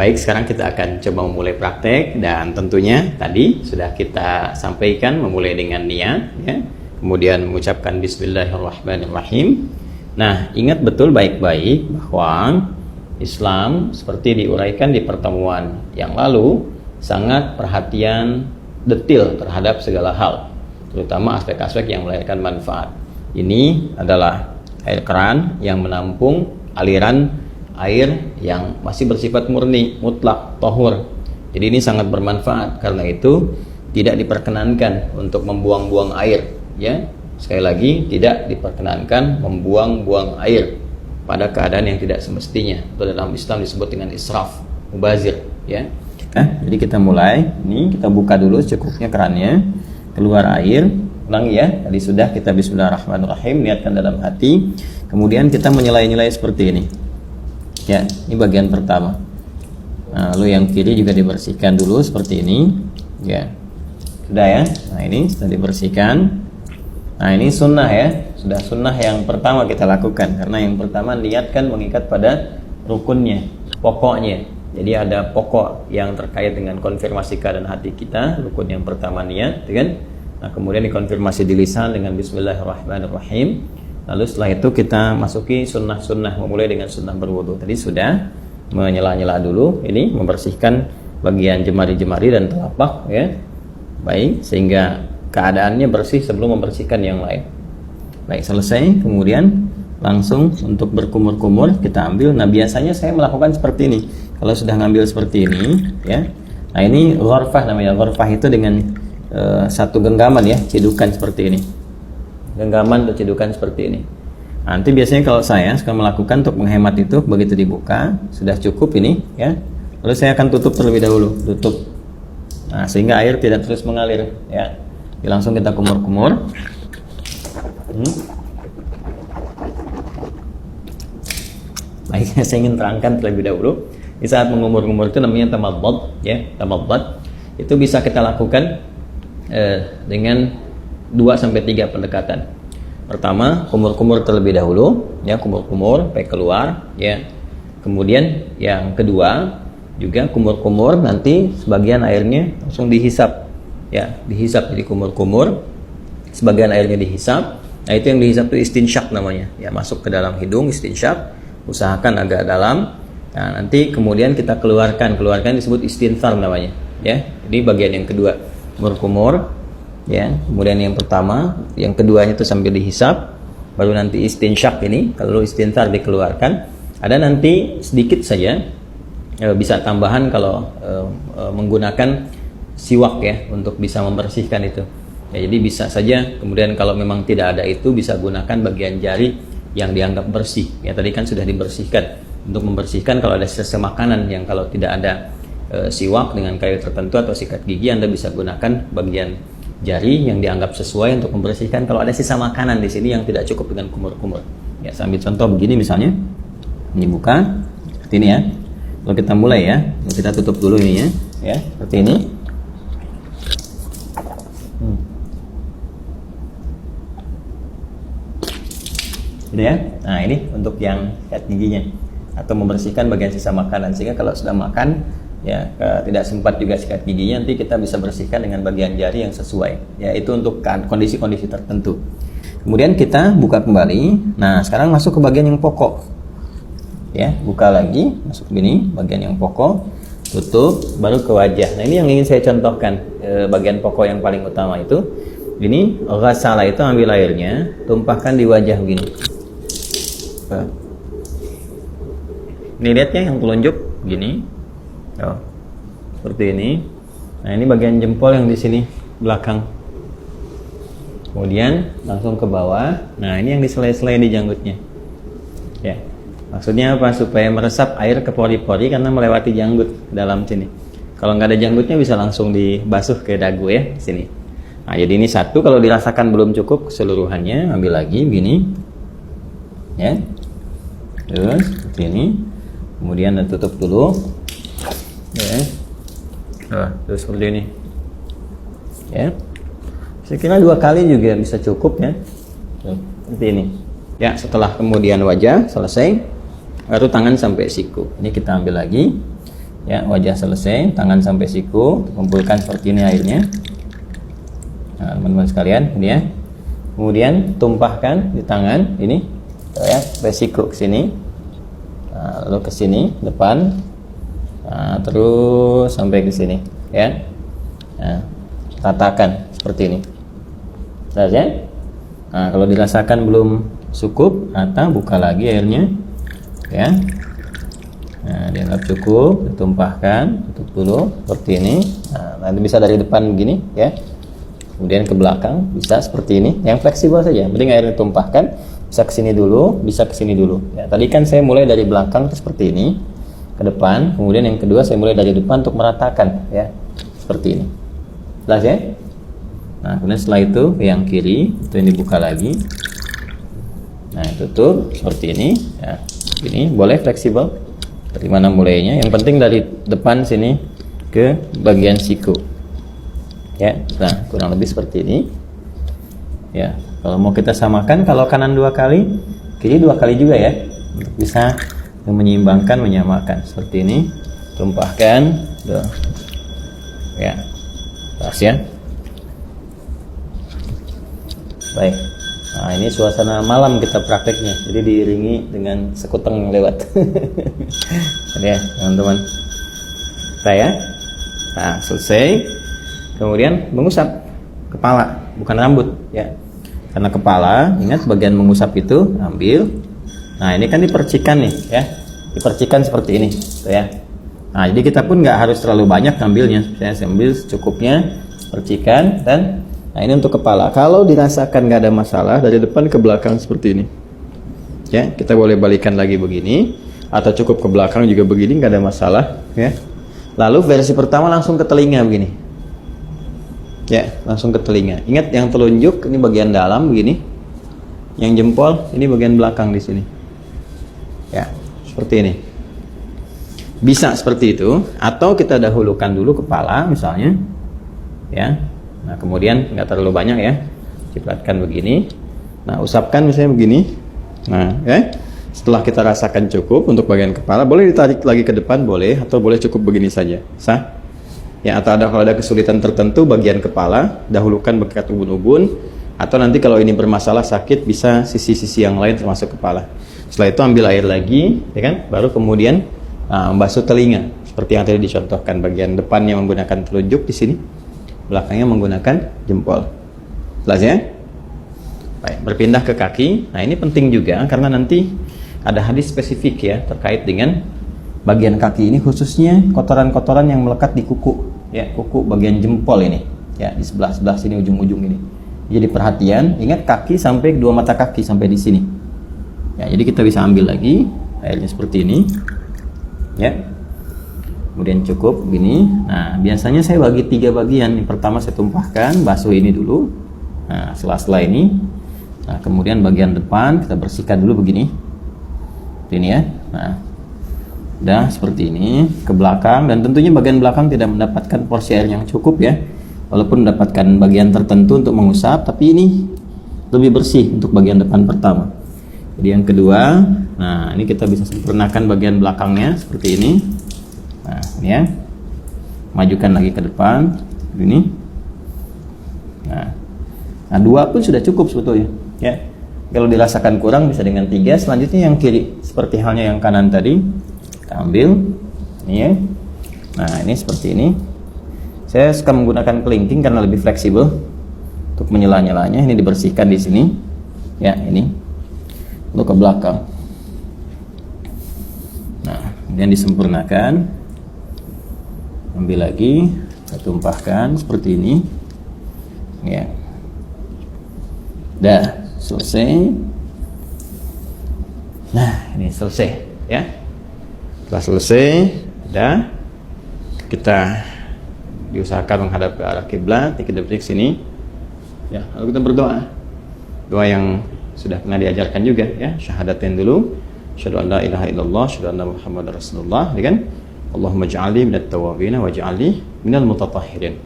Baik, sekarang kita akan coba memulai praktek, dan tentunya tadi sudah kita sampaikan memulai dengan niat, ya. Kemudian mengucapkan Bismillahirrahmanirrahim. Nah, ingat betul baik-baik bahwa Islam seperti diuraikan di pertemuan yang lalu sangat perhatian detail terhadap segala hal, terutama aspek-aspek yang melahirkan manfaat. Ini adalah air keran yang menampung aliran air yang masih bersifat murni, mutlak, tahur. Jadi ini sangat bermanfaat. Karena itu tidak diperkenankan untuk membuang-buang air, ya. Sekali lagi, tidak diperkenankan membuang-buang air pada keadaan yang tidak semestinya. Itu dalam Islam disebut dengan israf, mubazir, ya. Jadi kita mulai. Ini kita buka dulu secukupnya kerannya, keluar air. Ulangi ya. Tadi sudah kita Bismillahirrahmanirrahim, niatkan dalam hati. Kemudian kita menyelai-nyelai seperti ini. Ya, ini bagian pertama. Nah, lalu yang kiri juga dibersihkan dulu seperti ini. Ya, sudah ya. Nah, ini sudah dibersihkan. Nah, ini sunnah ya. Sudah sunnah yang pertama kita lakukan. Karena yang pertama niatkan mengikat pada rukunnya, pokoknya. Jadi ada pokok yang terkait dengan konfirmasi keadaan hati kita. Rukun yang pertama niat, kan? Nah, kemudian dikonfirmasi di lisan dengan Bismillahirrahmanirrahim. Lalu setelah itu kita masuki sunnah-sunnah, memulai dengan sunnah berwudu. Tadi sudah menyela-nyela dulu, ini membersihkan bagian jemari-jemari dan telapak, ya. Baik, sehingga keadaannya bersih sebelum membersihkan yang lain. Baik, selesai. Kemudian langsung untuk berkumur-kumur kita ambil. Nah, biasanya saya melakukan seperti ini. Kalau sudah ngambil seperti ini, ya. Nah, ini ghurfah namanya. Ghurfah itu dengan satu genggaman, ya, cidukan seperti ini. Genggaman atau cidukan seperti ini. Nanti biasanya kalau saya suka melakukan untuk menghemat itu, begitu dibuka sudah cukup ini, ya. Lalu saya akan tutup terlebih dahulu, tutup. Nah, sehingga air tidak terus mengalir, ya. Jadi langsung kita kumur-kumur. Baik, saya ingin terangkan terlebih dahulu. Di saat mengumur-ngumur itu namanya tamadad, ya. Tamadad itu bisa kita lakukan dengan 2-3 pendekatan. Pertama, kumur-kumur terlebih dahulu, ya, kumur-kumur sampai keluar, ya. Kemudian yang kedua juga kumur-kumur, nanti sebagian airnya langsung dihisap, ya, dihisap. Jadi kumur-kumur, sebagian airnya dihisap. Nah, itu yang dihisap itu istinsyak namanya, ya, masuk ke dalam hidung, istinsyak. Usahakan agak dalam. Nah, nanti kemudian kita keluarkan disebut istinthar namanya, ya. Jadi bagian yang kedua, kumur-kumur, ya. Kemudian yang pertama, yang keduanya itu sambil dihisap, baru nanti istinsyak ini, kalau istinthar dikeluarkan. Ada nanti sedikit saja, bisa tambahan kalau menggunakan siwak, ya, untuk bisa membersihkan itu. Ya, jadi bisa saja. Kemudian kalau memang tidak ada itu, bisa gunakan bagian jari yang dianggap bersih. Ya, tadi kan sudah dibersihkan. Untuk membersihkan kalau ada sisa makanan yang kalau tidak ada siwak dengan kayu tertentu atau sikat gigi, Anda bisa gunakan bagian jari yang dianggap sesuai untuk membersihkan kalau ada sisa makanan di sini yang tidak cukup dengan kumur-kumur. Ya, saya ambil contoh begini misalnya. Ini buka seperti ini, ya. Lalu kita mulai, ya. Lalu kita tutup dulu ini, ya, seperti ini. Gitu, ya. Nah, ini untuk yang sikat giginya atau membersihkan bagian sisa makanan, sehingga kalau sudah makan, ya, tidak sempat juga sikat giginya, nanti kita bisa bersihkan dengan bagian jari yang sesuai, ya. Itu untuk kondisi-kondisi tertentu. Kemudian kita buka kembali. Nah, sekarang masuk ke bagian yang pokok, ya. Buka lagi, masuk ke sini bagian yang pokok, tutup, baru ke wajah. Nah, ini yang ingin saya contohkan, bagian pokok yang paling utama itu. Ini ghasala itu ambil airnya, tumpahkan di wajah begini. Ini lihatnya yang telunjuk gini. Oh, seperti ini. Nah, ini bagian jempol yang di sini belakang. Kemudian langsung ke bawah. Nah, ini yang diselai-selai di janggutnya. Ya, maksudnya apa? Supaya meresap air ke pori-pori karena melewati janggut dalam sini. Kalau nggak ada janggutnya bisa langsung dibasuh ke dagu, ya, di sini. Nah, jadi ini satu. Kalau dirasakan belum cukup keseluruhannya, ambil lagi begini, ya. Terus seperti ini. Kemudian tutup dulu. Ya. Terus seperti ini. Ya. Saya kira 2 kali juga bisa cukup, ya. Seperti ini. Ya, setelah kemudian wajah selesai, baru tangan sampai siku. Ini kita ambil lagi. Ya, wajah selesai, tangan sampai siku, kumpulkan seperti ini airnya. Nah, teman-teman sekalian, ini ya. Kemudian tumpahkan di tangan ini, ya, sampai siku ke sini. Nah, lalu ke sini depan. Nah, terus sampai ke sini, ya. Nah, ratakan seperti ini. Jelas ya? Nah, kalau dirasakan belum cukup, atau buka lagi airnya, ya. Nah, dianggap cukup, ditumpahkan, tutup dulu seperti ini. Nah, nanti bisa dari depan begini, ya. Kemudian ke belakang bisa seperti ini, yang fleksibel saja. Penting airnya ditumpahkan, bisa ke sini dulu, bisa ke sini dulu. Ya, tadi kan saya mulai dari belakang seperti ini, ke depan. Kemudian yang kedua saya mulai dari depan untuk meratakan, ya, seperti ini. Jelas ya? Nah, kemudian setelah itu yang kiri itu yang dibuka lagi. Nah, tutup seperti ini, ya. Ini boleh fleksibel. Dari mana mulainya? Yang penting dari depan sini ke bagian siku. Ya, nah kurang lebih seperti ini. Ya, kalau mau kita samakan, kalau kanan 2 kali, kiri 2 kali juga ya, untuk bisa menyeimbangkan, menyamakan seperti ini. Tumpahkan, tuh. Ya, pas ya. Baik. Nah, ini suasana malam kita prakteknya, jadi diiringi dengan sekuteng lewat. Ya, teman-teman. Saya, nah selesai. Kemudian mengusap kepala, bukan rambut, ya. Karena kepala, ingat bagian mengusap itu ambil. Nah, ini kan dipercikan nih, ya. Dipercikan seperti ini, tuh ya. Nah, jadi kita pun nggak harus terlalu banyak ngambilnya. Saya ambil secukupnya, percikan dan. Nah, ini untuk kepala. Kalau dirasakan nggak ada masalah, dari depan ke belakang seperti ini. Ya, kita boleh balikan lagi begini, atau cukup ke belakang juga begini, nggak ada masalah. Ya. Lalu versi pertama langsung ke telinga begini. Ya, langsung ke telinga. Ingat yang telunjuk ini bagian dalam begini, yang jempol ini bagian belakang di sini. Ya, seperti ini. Bisa seperti itu, atau kita dahulukan dulu kepala misalnya. Ya. Nah, kemudian nggak terlalu banyak ya, cipratkan begini. Nah, usapkan misalnya begini. Nah, ya, setelah kita rasakan cukup untuk bagian kepala, boleh ditarik lagi ke depan, boleh, atau boleh cukup begini saja, sah. Ya, atau kalau ada kesulitan tertentu bagian kepala, dahulukan bekat ubun-ubun, atau nanti kalau ini bermasalah sakit bisa sisi-sisi yang lain termasuk kepala. Setelah itu ambil air lagi, ya kan, baru kemudian membasuh telinga, seperti yang tadi dicontohkan. Bagian depannya menggunakan telunjuk di sini. Belakangnya menggunakan jempol. Jelas ya? Baik, berpindah ke kaki. Nah, ini penting juga karena nanti ada hadis spesifik ya terkait dengan bagian kaki ini, khususnya kotoran-kotoran yang melekat di kuku, ya, kuku bagian jempol ini, ya, di sebelah-sebelah sini ujung-ujung ini. Jadi perhatian, ingat kaki sampai kedua mata kaki sampai di sini. Ya, jadi kita bisa ambil lagi airnya seperti ini. Ya. Kemudian cukup begini. Nah, biasanya saya bagi 3 bagian. Yang pertama saya tumpahkan, basuh ini dulu. Nah, setelah ini, nah, kemudian bagian depan kita bersihkan dulu begini. Ini ya. Nah, udah seperti ini. Ke belakang, dan tentunya bagian belakang tidak mendapatkan porsi air yang cukup ya. Walaupun mendapatkan bagian tertentu untuk mengusap, tapi ini lebih bersih untuk bagian depan pertama. Jadi yang kedua, nah ini kita bisa sempurnakan bagian belakangnya seperti ini. Nah, ini ya. Majukan lagi ke depan ini. Nah, 2 pun sudah cukup sebetulnya, ya. Kalau dirasakan kurang bisa dengan 3. Selanjutnya yang kiri, seperti halnya yang kanan tadi. Kita ambil ini ya. Nah, ini seperti ini. Saya suka menggunakan kelingking karena lebih fleksibel untuk menyela-nyelanya. Ini dibersihkan di sini. Ya, ini. Lalu ke belakang. Nah, kemudian disempurnakan. Ambil lagi, kita tumpahkan seperti ini. Ya. Dah, selesai. Nah, ini selesai, ya. Setelah selesai, dah. Kita diusahakan menghadap ke arah kiblat, kita berdiri sini. Ya, lalu kita berdoa. Doa yang sudah pernah diajarkan juga, ya. Syahadatin dulu. Asyhadu an la ilaha illallah, asyhadu anna Muhammadar Rasulullah, ya kan? Allahumma ja'alni minat tawabin waj'alni minal mutatahhirin.